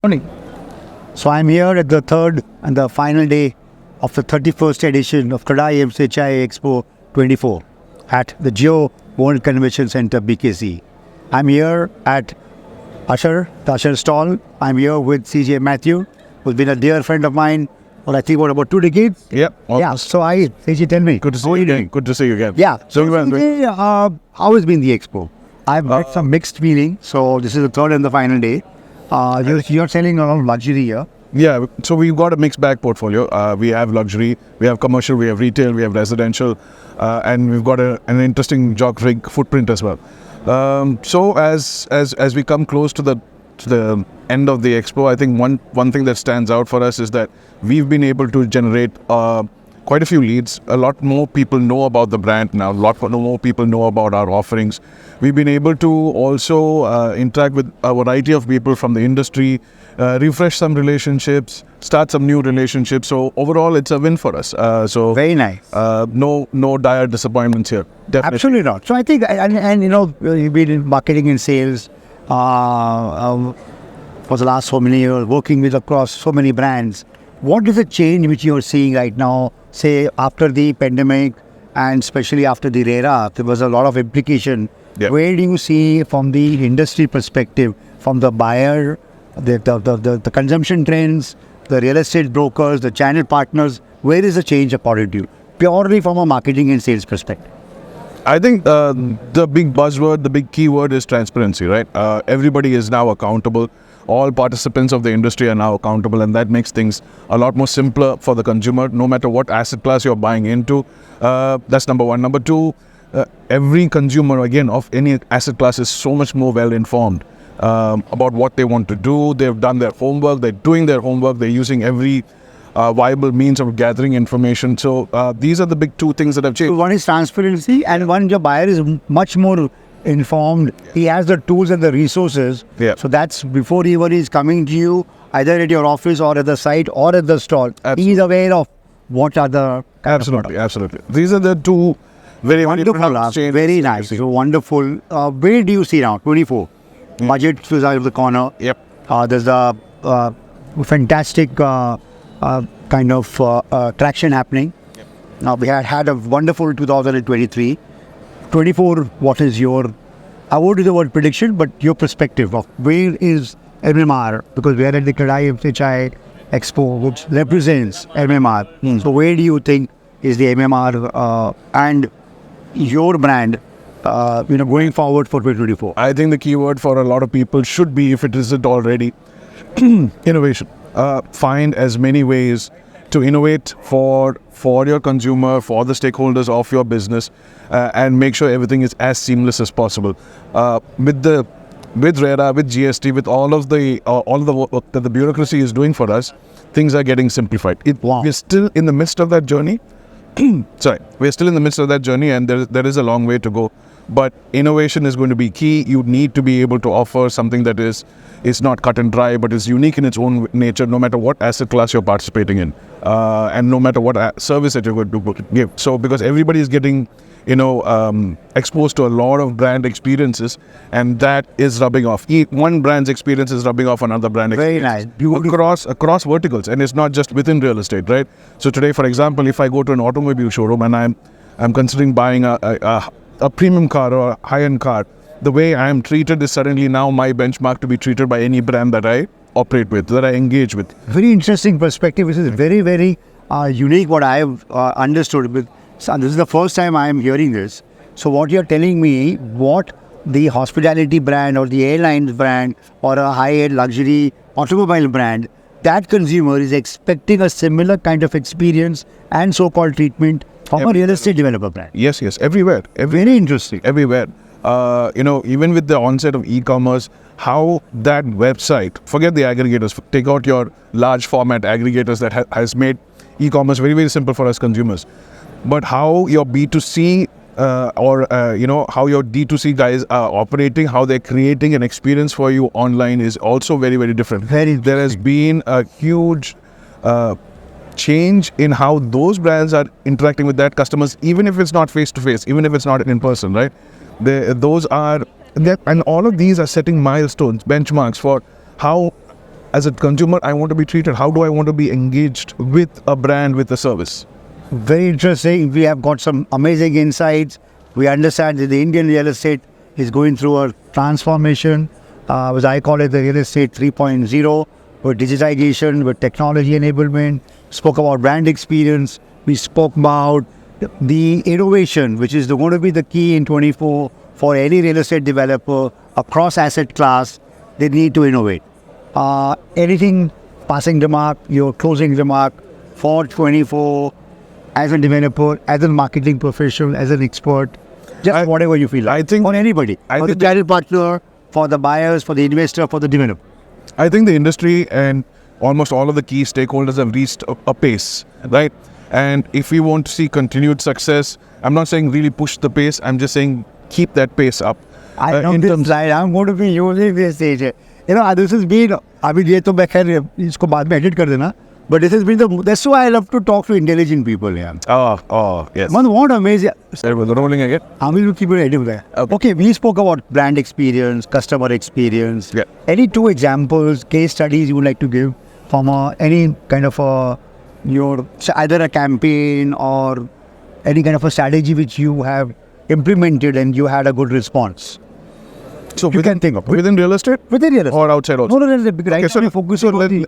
Morning. So I'm here at the third and the final day of the 31st edition of CREDAI-MCHI Expo 24 at the Geo World Convention Center, BKC. I'm here at Ashar, the Ashar stall. I'm here with CJ Mathews, who's been a dear friend of mine for I think about 2 decades. Yep. Yeah. So CJ, tell me. Good to see you again. Good to see you again. Yeah. So CJ, how has been the expo? I've had some mixed feelings. So this is the third and the final day. You're selling a lot of luxury here. Yeah, so we've got a mixed bag portfolio. We have luxury, we have commercial, we have retail, we have residential, and we've got an interesting geographic footprint as well. So as we come close to the end of the expo, I think one thing that stands out for us is that we've been able to generate quite a few leads. A lot more people know about the brand now. A lot more people know about our offerings. We've been able to also interact with a variety of people from the industry, refresh some relationships, start some new relationships. So overall, it's a win for us. So Very nice. No dire disappointments here. Definitely. Absolutely not. So I think, and you know, you've been in marketing and sales for the last so many years, working with across so many brands. What is the change which you're seeing right now, say after the pandemic and especially after the RERA? There was a lot of implication. Yep. Where do you see from the industry perspective, from the buyer, the consumption trends, the real estate brokers, the channel partners, where is the change according to you? Purely from a marketing and sales perspective. I think the big buzzword, the big keyword is transparency, right? Everybody is now accountable. All participants of the industry are now accountable, and that makes things a lot more simpler for the consumer, no matter what asset class you're buying into. That's number one. Number two, every consumer, again, of any asset class is so much more well-informed about what they want to do. They've done their homework, they're doing their homework, they're using every viable means of gathering information. So these are the big two things that have changed. One is transparency, and one, your buyer is much more informed. He has the tools and the resources. Yeah. So that's before even he's coming to you, either at your office or at the site or at the stall. Absolutely. He's aware of what are the Absolutely. These are the two very wonderful. Very nice. So wonderful. Where do you see now? 24. Budget is out of the corner. Yep. There's a fantastic kind of traction happening. Yep. Now we had a wonderful 2023. 24, what is your, I won't do the word prediction, but your perspective of where is MMR? Because we are at the CREDAI-MCHI Expo, which represents MMR. So where do you think is the MMR and your brand, going forward for 2024? I think the keyword for a lot of people should be, if it isn't already, innovation. Find as many ways to innovate for your consumer, for the stakeholders of your business, and make sure everything is as seamless as possible. With RERA, with GST, with all of the work that the bureaucracy is doing for us, things are getting simplified. We're still in the midst of that journey. We're still in the midst of that journey, and there is a long way to go. But innovation is going to be key. You need to be able to offer something that is not cut and dry, but is unique in its own nature, no matter what asset class you're participating in, and no matter what service that you're going to give. So, because everybody is getting, exposed to a lot of brand experiences, and that is rubbing off. One brand's experience is rubbing off another brand experience. Very nice. Across verticals, and it's not just within real estate, right? So today, for example, if I go to an automobile showroom and I'm considering buying a premium car or a high-end car, the way I am treated is suddenly now my benchmark to be treated by any brand that I operate with, that I engage with. Very interesting perspective. This is very, very unique what I have understood. So this is the first time I am hearing this. So what you're telling me, what the hospitality brand or the airlines brand or a high-end luxury automobile brand, that consumer is expecting a similar kind of experience and so-called treatment from a real estate developer brand. Yes, everywhere. Very interesting. Everywhere. Even with the onset of e-commerce, how that website, forget the aggregators, take out your large format aggregators that has made e-commerce very, very simple for us consumers. But how your B2C how your D2C guys are operating, how they're creating an experience for you online is also very, very different. There has been a huge change in how those brands are interacting with that customers, even if it's not face-to-face, even if it's not in person, right? And all of these are setting milestones, benchmarks for how as a consumer, I want to be treated? How do I want to be engaged with a brand, with a service? Very interesting. We have got some amazing insights. We understand that the Indian real estate is going through a transformation, as I call it the real estate 3.0, with digitization, with technology enablement. Spoke about brand experience. We spoke about the innovation, which is going to be the key in 24 for any real estate developer across asset class. They need to innovate. Anything passing remark, your closing remark for 24 as a developer, as a marketing professional, as an expert, just whatever you feel like. I think for anybody, for the channel partner, for the buyers, for the investor, for the developer. I think the industry and almost all of the key stakeholders have reached a pace, right? And if we want to see continued success, I'm not saying really push the pace, I'm just saying keep that pace up. I know this slide, I'm going to be using this stage. You know, this has been, अभी ये तो मैं खैर इसको बाद में edit कर देना. But this has been that's why I love to talk to intelligent people here. Oh, yes. Man, what amazing. It was rolling again. I will keep it edit there. Okay, we spoke about brand experience, customer experience. Yeah. Any two examples, case studies you would like to give from any kind of either a campaign or any kind of a strategy which you have implemented and you had a good response? So you can think of within real estate? Within real estate. Or outside also? No, right now we focus on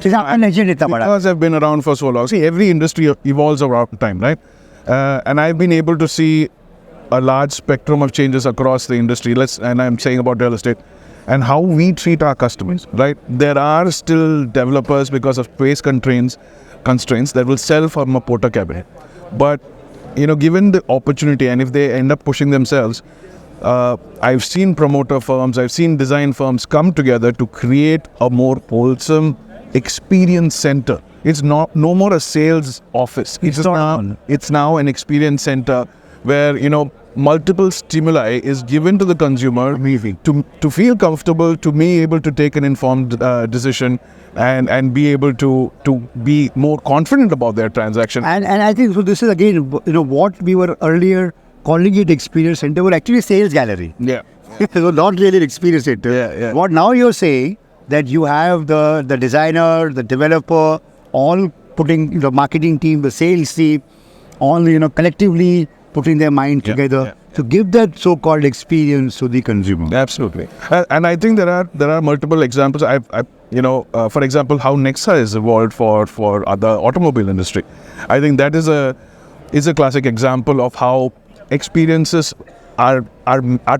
because I've been around for so long. See, every industry evolves over time, right? And I've been able to see a large spectrum of changes across the industry. And I'm saying about real estate and how we treat our customers, right? There are still developers because of space constraints that will sell from a porter cabinet. But, given the opportunity and if they end up pushing themselves, I've seen promoter firms, I've seen design firms come together to create a more wholesome experience center. It's no more a sales office. It's now an experience center where, multiple stimuli is given to the consumer to feel comfortable, to be able to take an informed decision and be able to be more confident about their transaction. And I think so this is again, what we were earlier calling it experience center were actually sales gallery. Yeah. So not really an experience center. Yeah. What now you're saying that you have the designer, the developer, all putting the marketing team, the sales team, all collectively putting their mind together to give that so-called experience to the consumer. Absolutely, and I think there are multiple examples. For example, how Nexa has evolved for other automobile industry. I think that is a classic example of how experiences are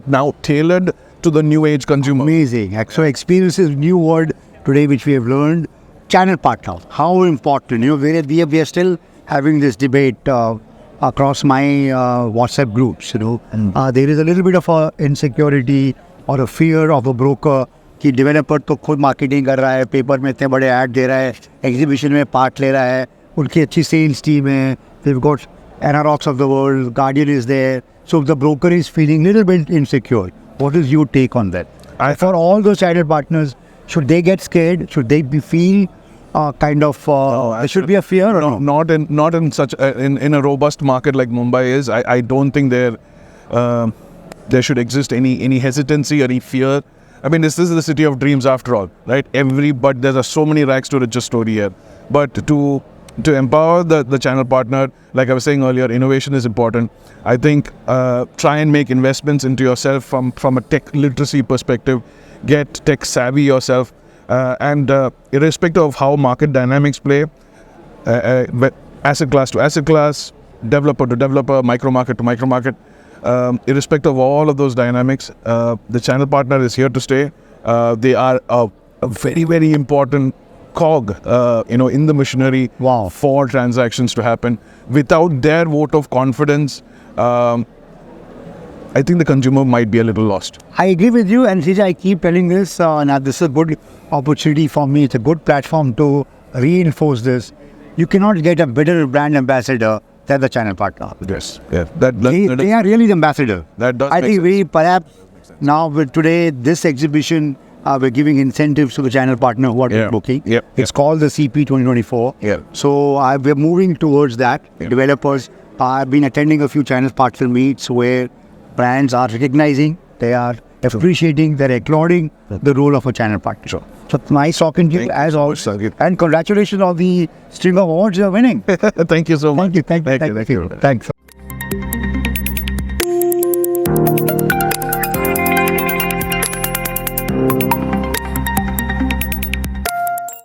now tailored to the new age consumer. Amazing. So experience is new word today which we have learned. Channel partner, how important. We are still having this debate across my WhatsApp groups. There is a little bit of a insecurity or a fear of a broker कि developer तो खुद marketing कर रहा है, paper में इतने बड़े ad दे रहा है, exhibition में part ले रहा है, उनकी अच्छी sales team है, they've got Anarox of the world, Guardian is there, so the broker is feeling little bit insecure. What is your take on that? For all those channel partners, should they get scared? Should they feel there should be a fear or no? Not in such in a robust market like Mumbai is. I don't think there should exist any hesitancy or any fear. I mean, this is the city of dreams after all, right? But there are so many rags to riches story here. But to empower the channel partner, like I was saying earlier, innovation is important. I think try and make investments into yourself from a tech literacy perspective. Get tech savvy yourself, and irrespective of how market dynamics play, asset class to asset class, developer to developer, micro market to micro market, irrespective of all of those dynamics, the channel partner is here to stay. They are a very, very important cog, in the machinery for transactions to happen. Without their vote of confidence, I think the consumer might be a little lost. I agree with you, and CJ, I keep telling this, now this is a good opportunity for me. It's a good platform to reinforce this. You cannot get a better brand ambassador than the channel partner. Yes, yeah. They are really the ambassador. That does I think sense. we perhaps now with today, this exhibition, we're giving incentives to the channel partner who are booking. It's called the CP 2024. So we're moving towards that. Developers, I've been attending a few channel partner meets where brands are recognizing, they are appreciating, they're applauding the role of a channel partner. Sure. So nice talking to you as always. Sir. And congratulations on the string of awards you're winning. Thank you so much. Thank you. Thanks.